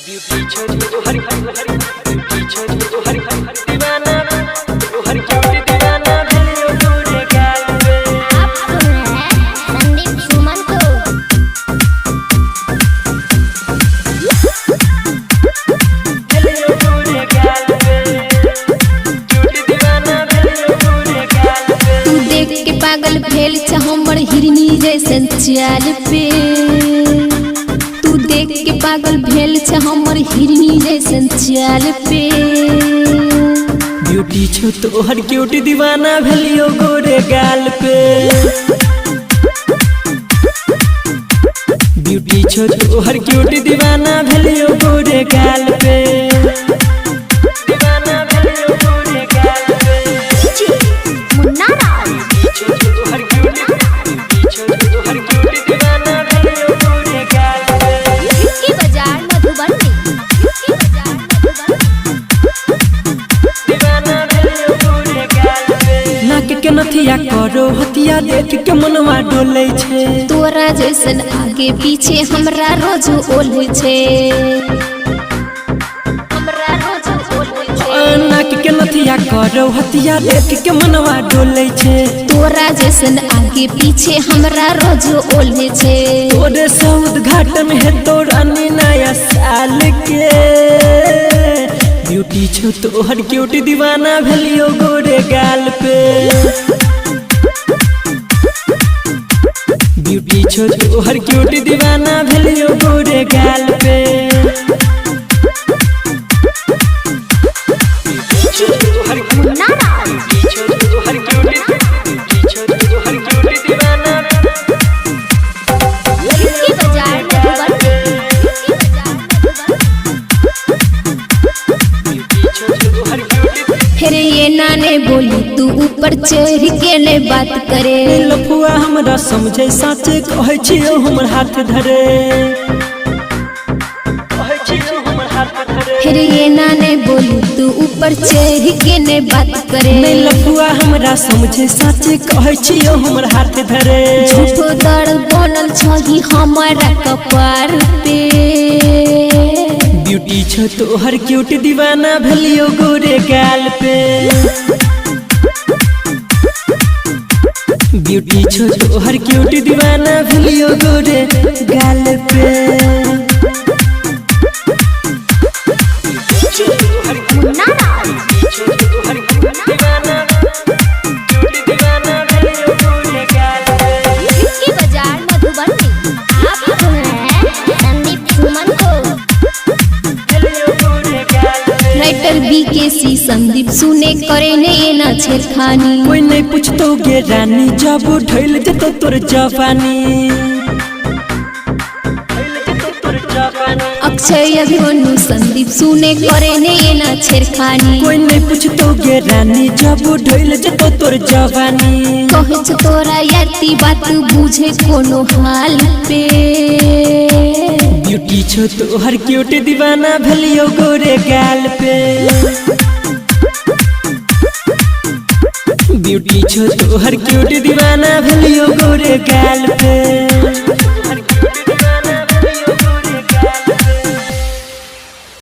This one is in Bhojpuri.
ब्यूटी छोड़ी तो हर ब्यूटी छोड़ी तो हर दीवाना तो हर क्यों दीवाना दिलियो तूने गाल पे। आप सुन रहे हैं संदीप सुमन को। दिलियो तूने गाल पे क्यों दीवाना दिलियो तूने गाल पे। तू देख के पागल भेल छ हमर हिरनी जैसन चाल पे। तू देख के पागल भेल छ हमर हिरनी जैसन चाल पे। ब्यूटी छो तो हर क्यूट दीवाना भेलियो गोरे गाल पे। ब्यूटी छो तो हर क्यूट दीवाना भेलियो गोरे गाल पे। दीवाना भेलियो गोरे गाल पे। मुन्ना राज छो तो हर क्यूट छो तो हर क्यूट दीवाना भेलियो गोरे गाल पे। इसकी बाजार मधुबनी दीवाना भेलियो गोरे गाल पे। नाक के नथिया करो हथिया देख के मनवा डोले छे। तोरा जैसन आगे पीछे हमरा रोज ओले छे। हमरा रोज ओले छे। नाक के नथिया करो हथिया देख के मनवा डोले छे। तोरा जैसन आगे पीछे हमरा रोज ओले छे। तोरे से उद्घाटन है तोरा नया साल के। ब्यूटी छो तो हर क्यूट दीवाना भेलियो गोरे गाल पे। ब्यूटी छो तो हर क्यूट दीवाना भेलियो गोरे गाल पे। मुन्ना राज इसकी बाजार मधुबनी फिर ये नाने बोली तू ऊपर चढ़ के ने बात करे। लफुआ हमरा समझे साचे कहे छियो हमर हाथ धरे। कहे छियो हमर हाथ धरे। फिर ये नाने बोली तू ऊपर चढ़ के ने बात करे। नहीं लफुआ हमरा समझे साचे कहे छियो हमर हाथ धरे। झूठो दर्द बनल छही हमारा कपार पे। ब्यूटी छो तो हर क्यूट दीवाना भेलियो गोरे गाल पे। ब्यूटी छो तो हर क्यूट दीवाना भेलियो गोरे गाल पे। मुन्ना राज इसकी बाजार मधुबनी। आप सुन रहे हैं संदीप सुमन को। राइटर BKC संदीप सुने करे ने ये ना छेड़खानी। कोई नहीं पूछतो गे रानी जब ढैल जतो तोर जवानी। अक्षय अभिमन्यु संदीप सुने करे ने ये ना छेड़खानी। कोई नहीं पूछतो गे रानी जब ढैल जतो तोर जवानी। कहे छ तोरा याती बात बुझे कोनो हाल पे। ब्यूटी छो तो हर क्यूट दीवाना भेलियो गोरे गाल पे। ब्यूटी छो तो हर क्यूट दीवाना भेलियो गोरे गाल पे।